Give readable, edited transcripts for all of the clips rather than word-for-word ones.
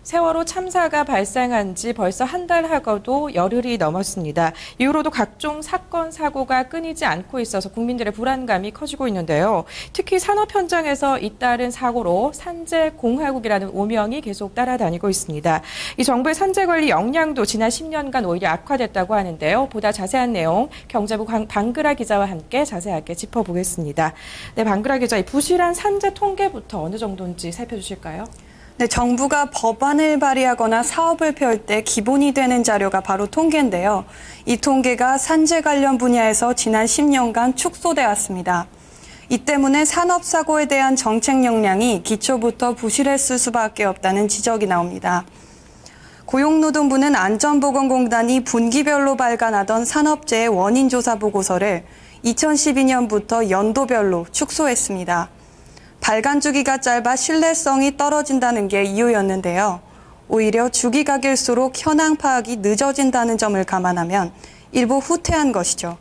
세월호 참사가 발생한 지 벌써 한 달 하고도 열흘이 넘었습니다. 이후로도 각종 사건, 사고가 끊이지 않고 있어서 국민들의 불안감이 커지고 있는데요. 특히 산업 현장에서 잇따른 사고로 산재공화국이라는 오명이 계속 따라다니고 있습니다. 이 정부의 산재관리 역량도 지난 10년간 오히려 악화됐다고 하는데요. 보다 자세한 내용 경제부 방글아 기자와 함께 자세하게 짚어보겠습니다. 네, 방글아 기자, 이 부실한 산재 통계부터 어느 정도인지 살펴주실까요? 네, 정부가 법안을 발의하거나 사업을 펼 때 기본이 되는 자료가 바로 통계인데요. 이 통계가 산재 관련 분야에서 지난 10년간 축소돼 왔습니다. 이 때문에 산업사고에 대한 정책 역량이 기초부터 부실했을 수밖에 없다는 지적이 나옵니다. 고용노동부는 안전보건공단이 분기별로 발간하던 산업재해 원인조사 보고서를 2012년부터 연도별로 축소했습니다. 발간 주기가 짧아 신뢰성이 떨어진다는 게 이유였는데요. 오히려 주기가 길수록 현황 파악이 늦어진다는 점을 감안하면 일부 후퇴한 것이죠.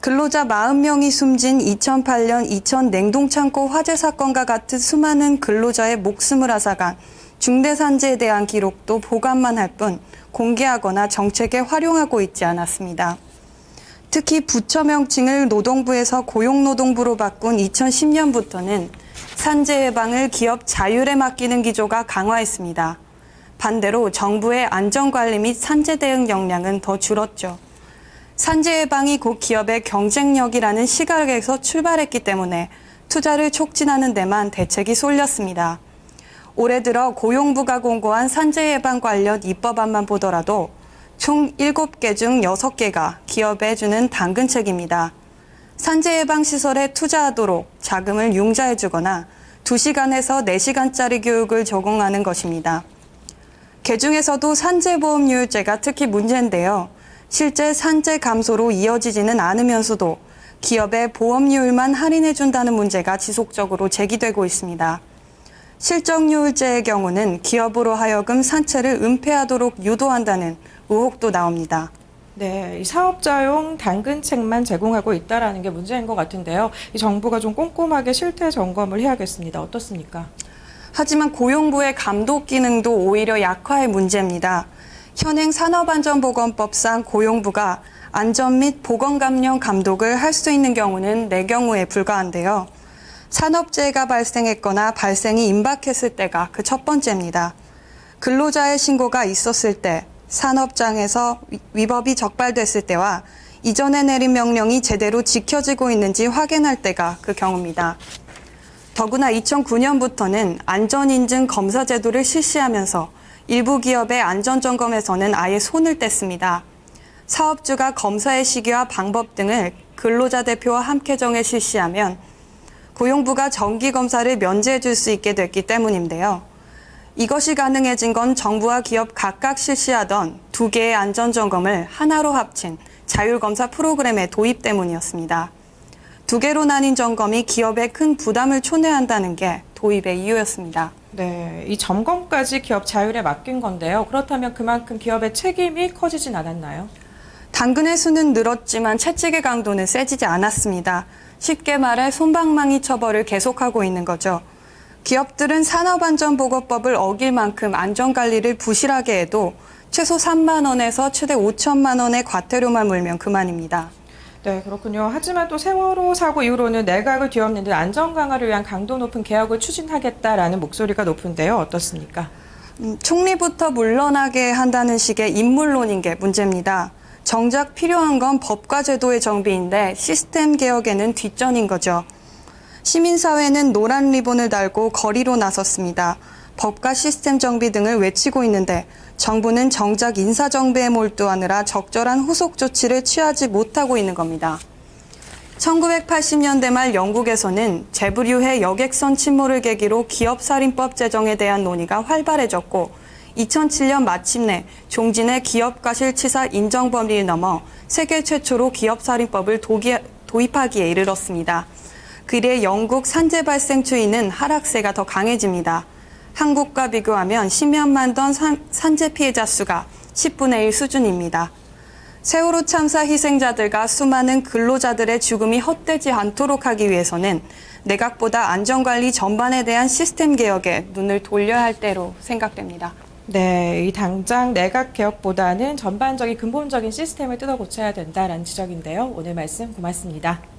근로자 40명이 숨진 2008년 이천 냉동창고 화재 사건과 같은 수많은 근로자의 목숨을 앗아간 중대산재에 대한 기록도 보관만 할 뿐 공개하거나 정책에 활용하고 있지 않았습니다. 특히 부처 명칭을 노동부에서 고용노동부로 바꾼 2010년부터는 산재 예방을 기업 자율에 맡기는 기조가 강화했습니다. 반대로 정부의 안전관리 및 산재 대응 역량은 더 줄었죠. 산재 예방이 곧 기업의 경쟁력이라는 시각에서 출발했기 때문에 투자를 촉진하는 데만 대책이 쏠렸습니다. 올해 들어 고용부가 공고한 산재 예방 관련 입법안만 보더라도 총 7개 중 6개가 기업에 주는 당근책입니다. 산재 예방 시설에 투자하도록 자금을 융자해주거나 2시간에서 4시간짜리 교육을 제공하는 것입니다. 개중에서도 산재보험료율제가 특히 문제인데요. 실제 산재 감소로 이어지지는 않으면서도 기업의 보험료율만 할인해준다는 문제가 지속적으로 제기되고 있습니다. 실적료율제의 경우는 기업으로 하여금 산재를 은폐하도록 유도한다는 의혹도 나옵니다. 네, 이 사업자용 당근책만 제공하고 있다는 게 문제인 것 같은데요. 이 정부가 좀 꼼꼼하게 실태 점검을 해야겠습니다. 어떻습니까? 하지만 고용부의 감독 기능도 오히려 약화의 문제입니다. 현행 산업안전보건법상 고용부가 안전 및 보건감령 감독을 할 수 있는 경우는 4경우에 불과한데요. 산업재해가 발생했거나 발생이 임박했을 때가 그 첫 번째입니다. 근로자의 신고가 있었을 때, 산업장에서 위법이 적발됐을 때와 이전에 내린 명령이 제대로 지켜지고 있는지 확인할 때가 그 경우입니다. 더구나 2009년부터는 안전인증 검사 제도를 실시하면서 일부 기업의 안전점검에서는 아예 손을 뗐습니다. 사업주가 검사의 시기와 방법 등을 근로자 대표와 함께 정해 실시하면 고용부가 정기검사를 면제해 줄 수 있게 됐기 때문인데요. 이것이 가능해진 건 정부와 기업 각각 실시하던 2개의 안전점검을 하나로 합친 자율검사 프로그램의 도입 때문이었습니다. 2개로 나뉜 점검이 기업에 큰 부담을 초래한다는 게 도입의 이유였습니다. 네, 이 점검까지 기업 자율에 맡긴 건데요. 그렇다면 그만큼 기업의 책임이 커지진 않았나요? 당근의 수는 늘었지만 채찍의 강도는 세지지 않았습니다. 쉽게 말해 솜방망이 처벌을 계속하고 있는 거죠. 기업들은 산업안전보건법을 어길 만큼 안전관리를 부실하게 해도 최소 3만 원에서 최대 5천만 원의 과태료만 물면 그만입니다. 네, 그렇군요. 하지만 또 세월호 사고 이후로는 내각을 뒤엎는 듯 안전 강화를 위한 강도 높은 개혁을 추진하겠다라는 목소리가 높은데요. 어떻습니까? 총리부터 물러나게 한다는 식의 인물론인 게 문제입니다. 정작 필요한 건 법과 제도의 정비인데 시스템 개혁에는 뒷전인 거죠. 시민사회는 노란 리본을 달고 거리로 나섰습니다. 법과 시스템 정비 등을 외치고 있는데 정부는 정작 인사정비에 몰두하느라 적절한 후속 조치를 취하지 못하고 있는 겁니다. 1980년대 말 영국에서는 재부류의 여객선 침몰을 계기로 기업살인법 제정에 대한 논의가 활발해졌고 2007년 마침내 종진의 기업과실치사 인정 범위를 넘어 세계 최초로 기업살인법을 도입하기에 이르렀습니다. 그리해 영국 산재 발생 추이는 하락세가 더 강해집니다. 한국과 비교하면 10년만 던 산재 피해자 수가 10분의 1 수준입니다. 세월호 참사 희생자들과 수많은 근로자들의 죽음이 헛되지 않도록 하기 위해서는 내각보다 안전관리 전반에 대한 시스템 개혁에 눈을 돌려야 할 때로 생각됩니다. 네, 이 당장 내각 개혁보다는 전반적인 근본적인 시스템을 뜯어 고쳐야 된다라는 지적인데요. 오늘 말씀 고맙습니다.